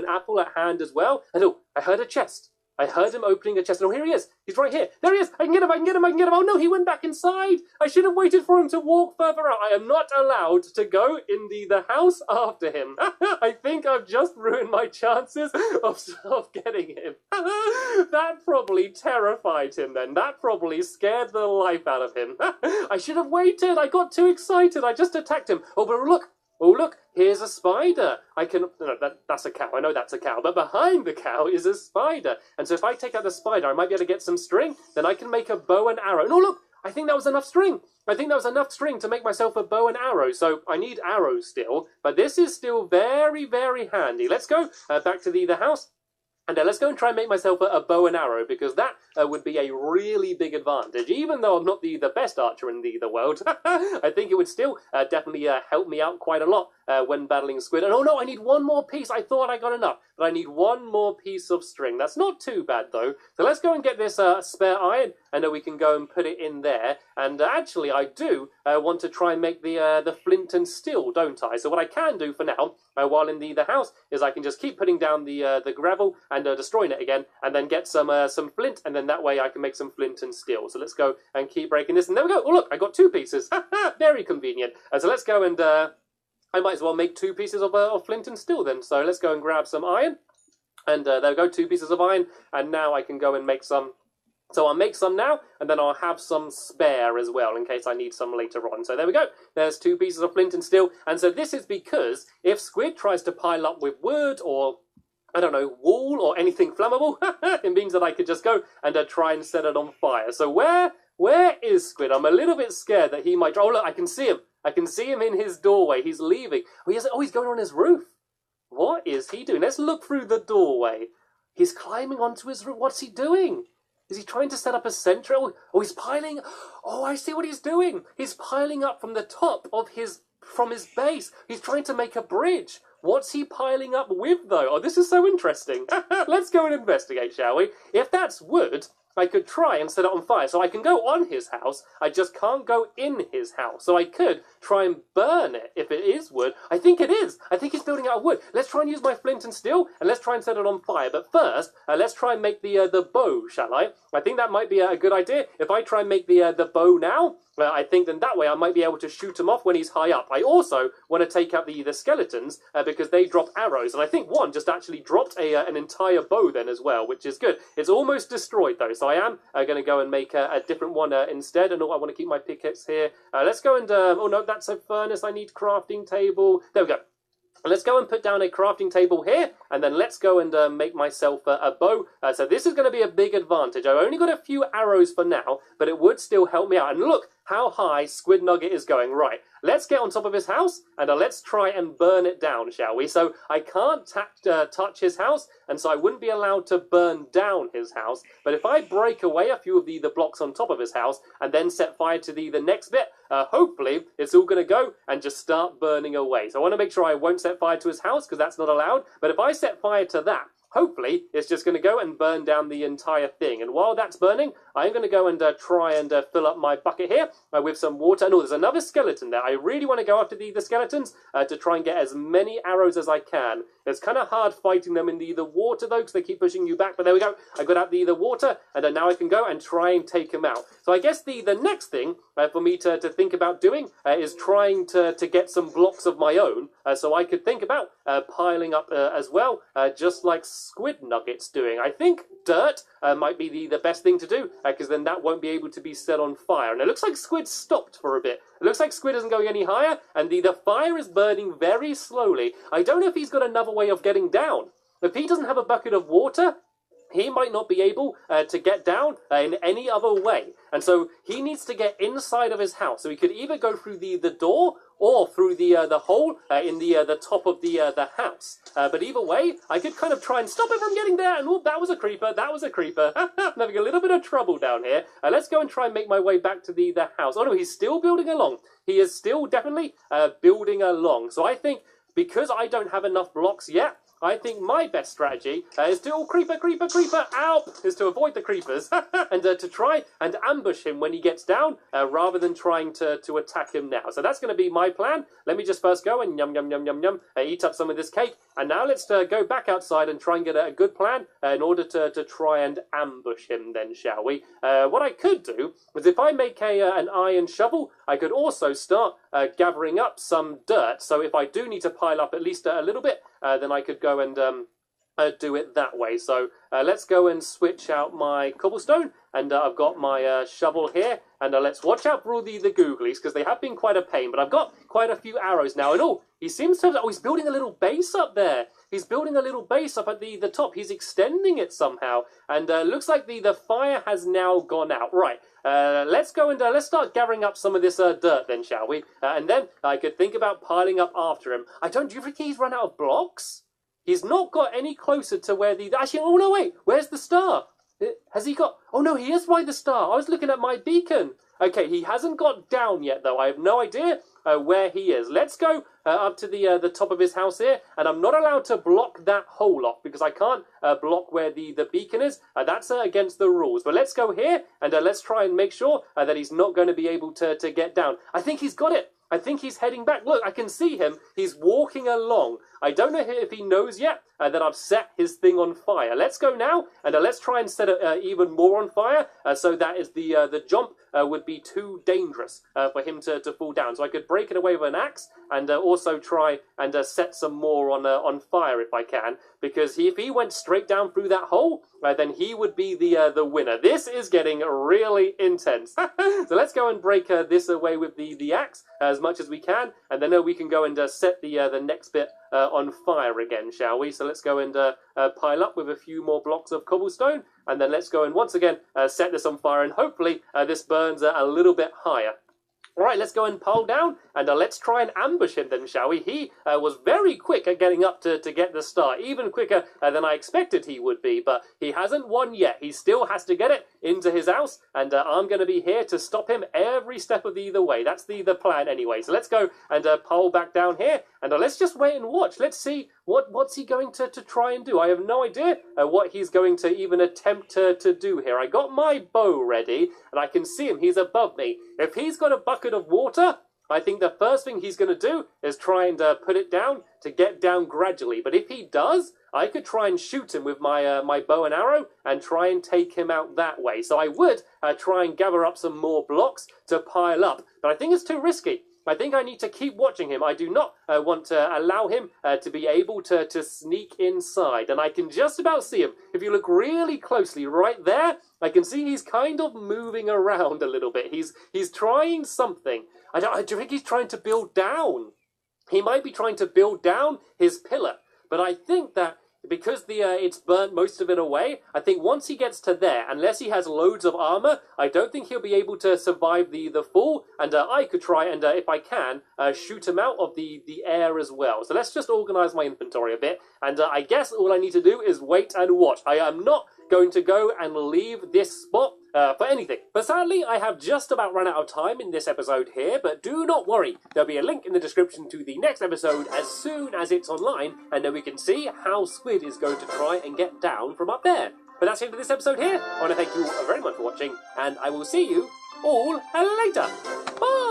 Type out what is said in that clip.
apple at hand as well. And oh, I heard a chest. I heard him opening a chest. Oh, here he is. He's right here. There he is. I can get him. I can get him. I can get him. Oh, no, he went back inside. I should have waited for him to walk further out. I am not allowed to go in the house after him. I think I've just ruined my chances of getting him. That probably terrified him then. That probably scared the life out of him. I should have waited. I got too excited. I just attacked him. Oh, but look. Oh, look, here's a spider. No, that's a cow. I know that's a cow. But behind the cow is a spider. And so if I take out the spider, I might be able to get some string. Then I can make a bow and arrow. No, look, I think that was enough string. I think that was enough string to make myself a bow and arrow. So I need arrows still. But this is still very, very handy. Let's go back to the house. And let's go and try and make myself a bow and arrow, because that would be a really big advantage. Even though I'm not the best archer in the world, I think it would still definitely help me out quite a lot when battling squid. And oh no, I need one more piece. I thought I got enough, but I need one more piece of string. That's not too bad though. So let's go and get this spare iron, and then we can go and put it in there. And actually, I do want to try and make the flint and steel, don't I? So what I can do for now, while in the house, is I can just keep putting down the gravel and destroying it again, and then get some flint, and then that way I can make some flint and steel. So let's go and keep breaking this, and there we go. Oh look, I got 2 pieces. Very convenient. So let's go and I might as well make 2 pieces of flint and steel then. So let's go and grab some iron, and there we go, 2 pieces of iron, and now I can go and make some. So I'll make some now, and then I'll have some spare as well, in case I need some later on. So there we go. There's 2 pieces of flint and steel. And so this is because if squid tries to pile up with wood or, I don't know, wool or anything flammable, it means that I could just go and try and set it on fire. So where is Squid? I'm a little bit scared that he might... Oh, look, I can see him. I can see him in his doorway. He's leaving. Oh, he's going on his roof. What is he doing? Let's look through the doorway. He's climbing onto his roof. What's he doing? Is he trying to set up a sentry? Oh, he's piling... Oh, I see what he's doing. He's piling up from the top of from his base. He's trying to make a bridge. What's he piling up with, though? Oh, this is so interesting. Let's go and investigate, shall we? If that's wood, I could try and set it on fire. So I can go on his house. I just can't go in his house. So I could try and burn it if it is wood. I think it is. I think he's building out of wood. Let's try and use my flint and steel, and let's try and set it on fire. But first, let's try and make the bow, shall I? I think that might be a good idea. If I try and make the bow now, I think then that way I might be able to shoot him off when he's high up. I also want to take out the skeletons because they drop arrows. And I think one just actually dropped an entire bow then as well, which is good. It's almost destroyed though. So I am going to go and make a different one instead. And I want to keep my pickaxe here. Let's go and... oh no, that's a furnace. I need crafting table. There we go. Let's go and put down a crafting table here, and then let's go and make myself a bow. So this is going to be a big advantage. I've only got a few arrows for now, but it would still help me out. And look how high Squid Nugget is going. Right, let's get on top of his house, and let's try and burn it down, shall we? So I can't touch his house, and so I wouldn't be allowed to burn down his house. But if I break away a few of the blocks on top of his house, and then set fire to the next bit, hopefully it's all going to go and just start burning away. So I want to make sure I won't set fire to his house, because that's not allowed. But if I set fire to that, hopefully it's just going to go and burn down the entire thing. And while that's burning, I'm going to go and try and fill up my bucket here with some water. And oh, there's another skeleton there. I really want to go after the skeletons to try and get as many arrows as I can. It's kind of hard fighting them in the water though, because they keep pushing you back. But there we go. I got out the water, and then now I can go and try and take them out. So I guess the next thing for me to think about doing is trying to get some blocks of my own, so I could think about piling up as well, just like Squid Nugget's doing. I think dirt might be the best thing to do, because then that won't be able to be set on fire. And it looks like Squid stopped for a bit. It looks like Squid isn't going any higher, and the fire is burning very slowly. I don't know if he's got another way of getting down. If he doesn't have a bucket of water, he might not be able to get down in any other way. And so he needs to get inside of his house. So he could either go through the door or through the hole in the top of the house. But either way, I could kind of try and stop him from getting there. And oh, that was a creeper. That was a creeper. I'm having a little bit of trouble down here. Let's go and try and make my way back to the house. Oh no, he's still building along. He is still definitely building along. So I think because I don't have enough blocks yet, I think my best strategy is to, creeper, ow, is to avoid the creepers and to try and ambush him when he gets down rather than trying to attack him now. So that's going to be my plan. Let me just first go and yum, eat up some of this cake. And now let's go back outside and try and get a good plan in order to try and ambush him then, shall we? What I could do is if I make an iron shovel, I could also start gathering up some dirt. So if I do need to pile up at least a little bit, then I could go and do it that way. So let's go and switch out my cobblestone, and I've got my shovel here, and let's watch out for all the googlies, because they have been quite a pain, but I've got quite a few arrows now, and he seems to have, he's building a little base up there. He's building a little base up at the top. He's extending it somehow, and looks like the fire has now gone out. Right, let's go and let's start gathering up some of this dirt then, shall we? And then I could think about piling up after him. Do you think he's run out of blocks? He's not got any closer to where actually, oh no, wait, where's the star? Has he got, oh no, he is by the star. I was looking at my beacon. Okay, he hasn't got down yet though. I have no idea where he is. Let's go up to the top of his house here, and I'm not allowed to block that hole off because I can't block where the beacon is. That's against the rules. But let's go here, and let's try and make sure that he's not going to be able to get down. I think he's got it. I think he's heading back. Look, I can see him. He's walking along. I don't know if he knows yet that I've set his thing on fire. Let's go now, and let's try and set it even more on fire, so that is the jump would be too dangerous for him to fall down. So I could break it away with an axe, and also try and set some more on fire if I can, because if he went straight down through that hole, then he would be the winner. This is getting really intense. So let's go and break this away with the axe as much as we can, and then we can go and set the next bit on fire again, shall we? So let's go and pile up with a few more blocks of cobblestone, and then let's go and once again set this on fire, and hopefully this burns a little bit higher. All right, let's go and pile down, and let's try and ambush him then, shall we? He was very quick at getting up to get the star, even quicker than I expected he would be, but he hasn't won yet. He still has to get it into his house, and I'm going to be here to stop him every step of the way. That's the plan anyway. So let's go and pile back down here, and let's just wait and watch. Let's see what's he going to try and do. I have no idea what he's going to even attempt to do here. I got my bow ready, and I can see him. He's above me. If he's got a bucket of water, I think the first thing he's going to do is try and put it down to get down gradually. But if he does, I could try and shoot him with my bow and arrow and try and take him out that way. So I would try and gather up some more blocks to pile up. But I think it's too risky. I think I need to keep watching him. I do not want to allow him to be able to sneak inside. And I can just about see him. If you look really closely right there, I can see he's kind of moving around a little bit. He's trying something. Do you think he's trying to build down? He might be trying to build down his pillar. But I think that because it's burnt most of it away, I think once he gets to there, unless he has loads of armor, I don't think he'll be able to survive the fall, and I could try and, if I can, shoot him out of the air as well. So let's just organize my inventory a bit, and I guess all I need to do is wait and watch. I am not going to go and leave this spot for anything. But sadly, I have just about run out of time in this episode here, but do not worry. There'll be a link in the description to the next episode as soon as it's online, and then we can see how Squid is going to try and get down from up there. But that's the end of this episode here. I want to thank you all very much for watching, and I will see you all later. Bye!